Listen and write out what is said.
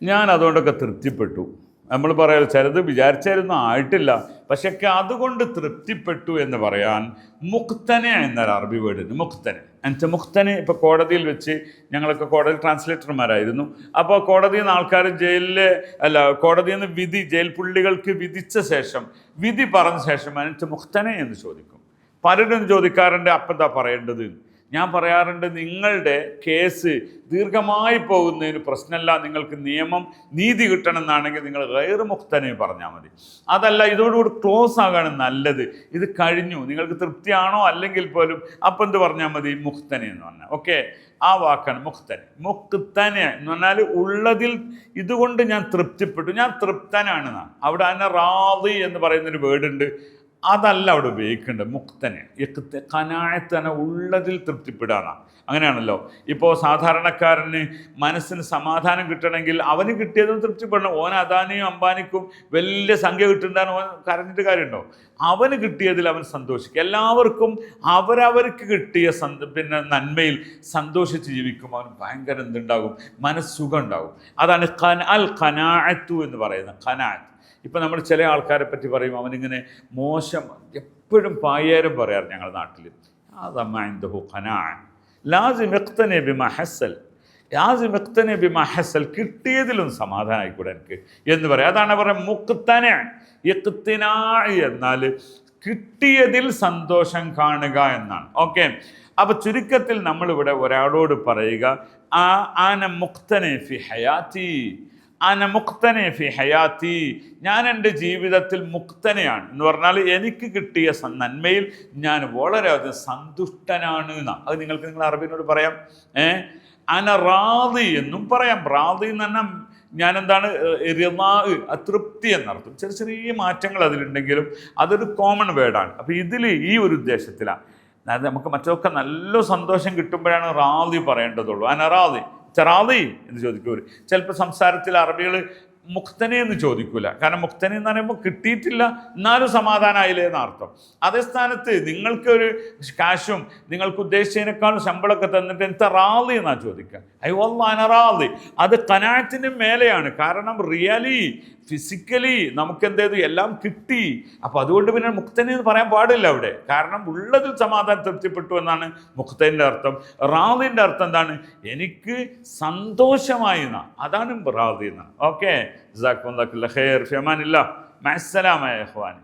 ഞാൻ അതുകൊണ്ടൊക്കെ തൃപ്തിപ്പെട്ടു. നമ്മൾ പറയാം ചിലത് വിചാരിച്ചാലൊന്നും ആയിട്ടില്ല, പക്ഷെ അതുകൊണ്ട് തൃപ്തിപ്പെട്ടു എന്ന് പറയാൻ മുക്തന എന്നൊരു അറബി വേർഡ്. മുക്തന എന്നുവെച്ചാൽ മുക്തന് ഇപ്പോൾ കോടതിയിൽ വെച്ച് ഞങ്ങളൊക്കെ കോടതി ട്രാൻസ്ലേറ്റർമാരായിരുന്നു. അപ്പോൾ കോടതിയിൽ നിന്ന് ആൾക്കാർ കോടതിയിൽ നിന്ന് ജയിൽ പുള്ളികൾക്ക് വിധിച്ച ശേഷം വിധി പറഞ്ഞ ശേഷം അതിന് മുക്തന എന്ന് ചോദിക്കും. പലരും ചോദിക്കാറുണ്ട് അപ്പം എന്താ പറയേണ്ടത്. ഞാൻ പറയാറുണ്ട്, നിങ്ങളുടെ കേസ് ദീർഘമായി പോകുന്നതിന് പ്രശ്നമല്ല. നിങ്ങൾക്ക് നീതി കിട്ടണമെന്നാണെങ്കിൽ നിങ്ങൾ ഗൈറ് മുഖ്തനെ പറഞ്ഞാൽ മതി. അതല്ല, ഇതോടുകൂടി ക്ലോസ് ആകാണ് നല്ലത്, ഇത് കഴിഞ്ഞു, നിങ്ങൾക്ക് തൃപ്തിയാണോ അല്ലെങ്കിൽ പോലും അപ്പം എന്ത് പറഞ്ഞാൽ മതി, മുഖ്തനെ എന്ന് പറഞ്ഞാൽ. ഓക്കെ, ആ വാക്കാണ് മുഖ്തനെ. മുഖ്തനെ എന്ന് പറഞ്ഞാൽ ഉള്ളതിൽ ഇതുകൊണ്ട് ഞാൻ തൃപ്തിപ്പെട്ടു, ഞാൻ തൃപ്തനാണെന്നാണ്. അവിടെ അതിനെ റാദി എന്ന് പറയുന്നൊരു വേർഡുണ്ട്, അതല്ല അവിടെ ഉപയോഗിക്കേണ്ടത്. മുക്തനെ ഖനാഅത്തനെ ഉള്ളതിൽ തൃപ്തിപ്പെടാനാണ്. അങ്ങനെയാണല്ലോ. ഇപ്പോൾ സാധാരണക്കാരന് മനസ്സിന് സമാധാനം കിട്ടണമെങ്കിൽ അവന് കിട്ടിയതും തൃപ്തിപ്പെടണം. ഓൻ അദാനിയും അംബാനിക്കും വലിയ സംഖ്യ കിട്ടുന്നതാണ്, ഓൻ കരഞ്ഞിട്ട് കാര്യമുണ്ടോ? അവന് കിട്ടിയതിൽ അവൻ സന്തോഷിക്കും. എല്ലാവർക്കും അവരവർക്ക് കിട്ടിയ നന്മയിൽ സന്തോഷിച്ച് ജീവിക്കും. അവന് ഭയങ്കര എന്തുണ്ടാകും, മനസ്സുഖം ഉണ്ടാകും. അതാണ് അൽ ഖനാഅത്തു എന്ന് പറയുന്നത്. ഖനാഅത്ത്. ഇപ്പം നമ്മൾ ചില ആൾക്കാരെ പറ്റി പറയും, അവനിങ്ങനെ മോശം, എപ്പോഴും പായേരം പറയാറ് ഞങ്ങളുടെ നാട്ടിൽ. അതമ്മ ഖനാ ലാസിം ഇഖ്തനി ബിമാ ഹസ്സൽ, ലാസിം ഇഖ്തനി ബിമാ ഹസ്സൽ, കിട്ടിയതിലും സമാധാനമായിക്കൂടെ എനിക്ക് എന്ന് പറയാം. അതാണ് പറയുന്നത് മുഖ്തന. ഇഖ്തിനാ എന്നാൽ കിട്ടിയതിൽ സന്തോഷം കാണുക എന്നാണ്. ഓക്കെ, അപ്പോൾ ചുരുക്കത്തിൽ നമ്മളിവിടെ ഒരാളോട് പറയുക, ആന മുഖ്തനെ ഫി ഹയാത്തി, അന മുക്തനെ ഫി ഹയാത്തി, ഞാൻ എൻ്റെ ജീവിതത്തിൽ മുക്തനെയാണ് എന്ന് പറഞ്ഞാൽ എനിക്ക് കിട്ടിയ നന്മയിൽ ഞാൻ വളരെയധികം സന്തുഷ്ടനാണ് എന്നാണ്. അത് നിങ്ങൾ അറബിനോട് പറയാം. അന റാദി എന്നും പറയാം. റാദി എന്ന് പറഞ്ഞാൽ ഞാൻ എന്താണ്, റിളാ, അതൃപ്തി എന്നർത്ഥം. ചെറിയ ചെറിയ മാറ്റങ്ങൾ അതിലുണ്ടെങ്കിലും അതൊരു കോമൺ വേർഡാണ്. അപ്പോൾ ഇതിൽ ഈ ഒരു ഉദ്ദേശത്തിലാണ്, അതായത് നമുക്ക് മറ്റൊക്കെ നല്ല സന്തോഷം കിട്ടുമ്പോഴാണ് റാദി പറയേണ്ടതുള്ളൂ. അനറാദി ചറാദി എന്ന് ചോദിക്കൂര്. ചിലപ്പോൾ സംസാരത്തിൽ അറബികൾ മുക്തനെ എന്ന് ചോദിക്കൂല. കാരണം മുക്തനെ എന്ന് പറയുമ്പോൾ കിട്ടിയിട്ടില്ല എന്നാലും സമാധാനമായില്ലേ എന്നർത്ഥം. അതേ സ്ഥാനത്ത് നിങ്ങൾക്കൊരു കാശും നിങ്ങൾക്ക് ഉദ്ദേശിച്ചതിനേക്കാളും ശമ്പളമൊക്കെ തന്നിട്ട് എന്താ റാദി എന്നാ ചോദിക്കുക. അനറാദി, അത് ഖനാഅത്തിന് മേലെയാണ്. കാരണം റിയലി ഫിസിക്കലി നമുക്ക് എന്തേത് എല്ലാം കിട്ടി. അപ്പോൾ അതുകൊണ്ട് പിന്നെ മുക്തനെ എന്ന് പറയാൻ പാടില്ല അവിടെ. കാരണം ഉള്ളതിൽ സമാധാനം തൃപ്തിപ്പെട്ടു എന്നാണ് മുക്തൻ്റെ അർത്ഥം. റാദിൻ്റെ അർത്ഥം എന്താണ്, എനിക്ക് സന്തോഷമായി എന്നാ, അതാണ് റാദി എന്നാണ്. ഓക്കെ, ജസാക്കുമുല്ലാഹു ഖൈർ, ഫി അമാനില്ലാഹ്, മഅസ്സലാമ യാ ഇഖ്വാനി.